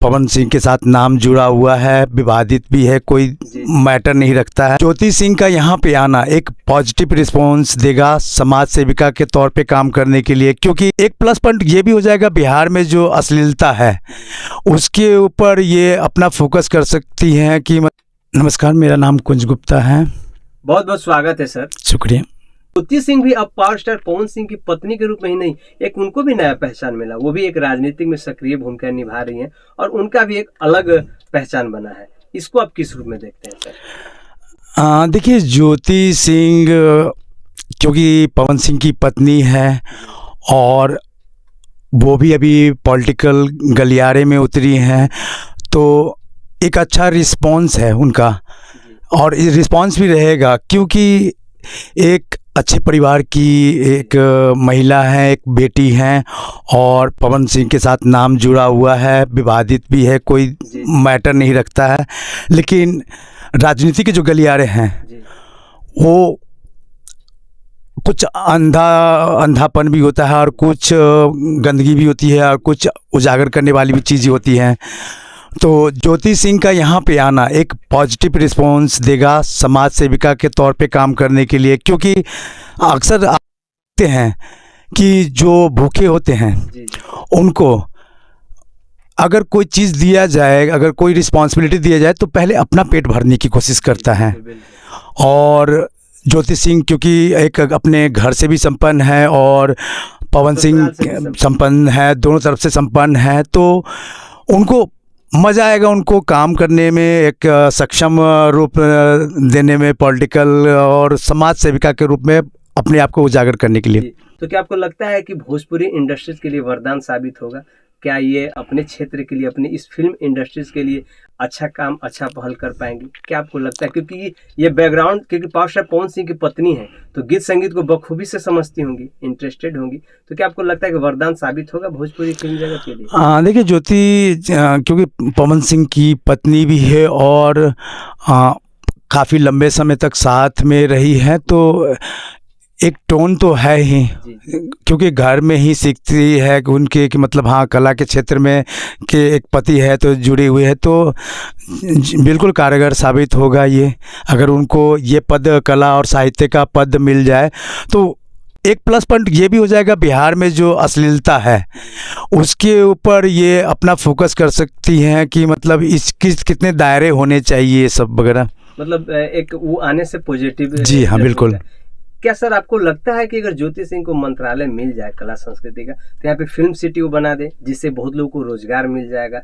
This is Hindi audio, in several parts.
पवन सिंह के साथ नाम जुड़ा हुआ है, विवादित भी है, कोई मैटर नहीं रखता है। ज्योति सिंह का यहाँ पे आना एक पॉजिटिव रिस्पॉन्स देगा समाज सेविका के तौर पे काम करने के लिए, क्योंकि एक प्लस पॉइंट ये भी हो जाएगा बिहार में जो अश्लीलता है उसके ऊपर ये अपना फोकस कर सकती हैं कि नमस्कार, मेरा नाम कुंज गुप्ता है। बहुत बहुत स्वागत है सर। शुक्रिया। ज्योति सिंह भी अब पावर स्टार पवन सिंह की पत्नी के रूप में ही नहीं, एक उनको भी नया पहचान मिला। वो भी एक राजनीतिक में सक्रिय भूमिका निभा रही हैं और उनका भी एक अलग पहचान बना है। इसको आप किस रूप में देखते हैं सर? देखिए, ज्योति सिंह क्योंकि पवन सिंह की पत्नी है और वो भी अभी पॉलिटिकल गलियारे में उतरी हैं, तो एक अच्छा रिस्पॉन्स है उनका और रिस्पॉन्स भी रहेगा, क्योंकि एक अच्छे परिवार की एक महिला है, एक बेटी हैं और पवन सिंह के साथ नाम जुड़ा हुआ है, विवादित भी है, कोई मैटर नहीं रखता है। लेकिन राजनीति के जो गलियारे हैं वो कुछ अंधापन भी होता है और कुछ गंदगी भी होती है और कुछ उजागर करने वाली भी चीज़ें होती हैं। तो ज्योति सिंह का यहाँ पे आना एक पॉजिटिव रिस्पॉन्स देगा समाज सेविका के तौर पे काम करने के लिए, क्योंकि अक्सर आप देखते हैं कि जो भूखे होते हैं उनको अगर कोई चीज़ दिया जाए, अगर कोई रिस्पॉन्सिबिलिटी दिया जाए तो पहले अपना पेट भरने की कोशिश करता है। और ज्योति सिंह क्योंकि एक अपने घर से भी संपन्न है और पवन सिंह संपन्न है, दोनों तरफ से संपन्न है, तो उनको मज़ा आएगा उनको काम करने में, एक सक्षम रूप देने में, पॉलिटिकल और समाज सेविका के रूप में अपने आप को उजागर करने के लिए। तो क्या आपको लगता है कि भोजपुरी इंडस्ट्रीज के लिए वरदान साबित होगा? क्या ये अपने क्षेत्र के लिए, अपने इस फिल्म इंडस्ट्रीज के लिए अच्छा काम, अच्छा पहल कर पाएंगे? क्या आपको लगता है? क्योंकि ये बैकग्राउंड, क्योंकि पावर स्टार पवन सिंह की पत्नी है तो गीत संगीत को बखूबी से समझती होंगी, इंटरेस्टेड होंगी, तो क्या आपको लगता है कि वरदान साबित होगा भोजपुरी फिल्म जगत के लिए? देखिए, ज्योति क्योंकि पवन सिंह की पत्नी भी है और काफ़ी लंबे समय तक साथ में रही है, तो एक टोन तो है ही, क्योंकि घर में ही सीखती है कि उनके कि मतलब हाँ, कला के क्षेत्र में के एक पति है तो जुड़ी हुई है, तो बिल्कुल कारगर साबित होगा ये। अगर उनको ये पद, कला और साहित्य का पद मिल जाए तो एक प्लस पॉइंट ये भी हो जाएगा बिहार में जो अश्लीलता है उसके ऊपर ये अपना फोकस कर सकती हैं कि मतलब इसकी कितने दायरे होने चाहिए सब वगैरह, मतलब एक वो आने से पॉजिटिव। जी हाँ, बिल्कुल। क्या सर आपको लगता है कि अगर ज्योति सिंह को मंत्रालय मिल जाए कला संस्कृति का, तो यहाँ पे फिल्म सिटी वो बना दे जिससे बहुत लोगों को रोजगार मिल जाएगा?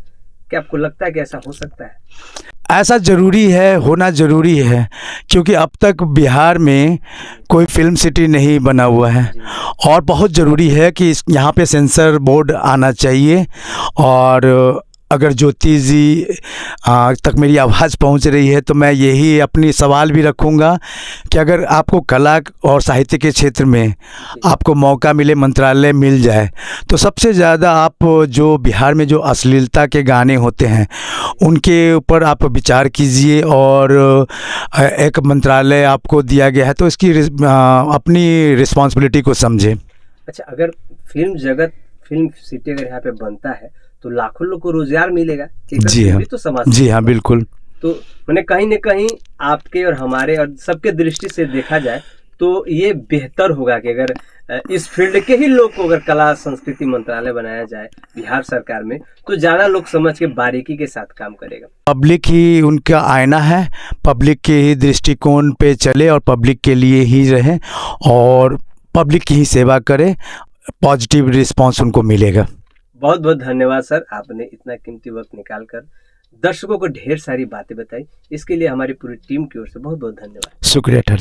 क्या आपको लगता है कि ऐसा हो सकता है? ऐसा ज़रूरी है, होना ज़रूरी है, क्योंकि अब तक बिहार में कोई फिल्म सिटी नहीं बना हुआ है और बहुत ज़रूरी है कि यहाँ पे सेंसर बोर्ड आना चाहिए। और अगर ज्योति जी तक मेरी आवाज़ पहुंच रही है तो मैं यही अपनी सवाल भी रखूंगा कि अगर आपको कला और साहित्य के क्षेत्र में आपको मौका मिले, मंत्रालय मिल जाए, तो सबसे ज़्यादा आप जो बिहार में जो अश्लीलता के गाने होते हैं उनके ऊपर आप विचार कीजिए और एक मंत्रालय आपको दिया गया है तो इसकी अपनी रिस्पॉन्सिबिलिटी को समझें। अच्छा, अगर फिल्म जगत, फिल्म सिटी अगर यहाँ पे बनता है तो लाखों लोग को रोजगार मिलेगा। जी हाँ, तो समाज, जी हाँ, बिल्कुल। तो मैंने कहीं न कहीं आपके और हमारे और सबके दृष्टि से देखा जाए तो ये बेहतर होगा कि अगर इस फील्ड के ही लोग को अगर कला संस्कृति मंत्रालय बनाया जाए बिहार सरकार में, तो ज़्यादा लोग समझ के बारीकी के साथ काम करेगा। पब्लिक ही उनका आईना है, पब्लिक के ही दृष्टिकोण पे चले और पब्लिक के लिए ही रहे और पब्लिक की ही सेवा करे, पॉजिटिव रिस्पॉन्स उनको मिलेगा। बहुत बहुत धन्यवाद सर, आपने इतना कीमती वक्त निकालकर दर्शकों को ढेर सारी बातें बताई। इसके लिए हमारी पूरी टीम की ओर से बहुत बहुत धन्यवाद। शुक्रिया।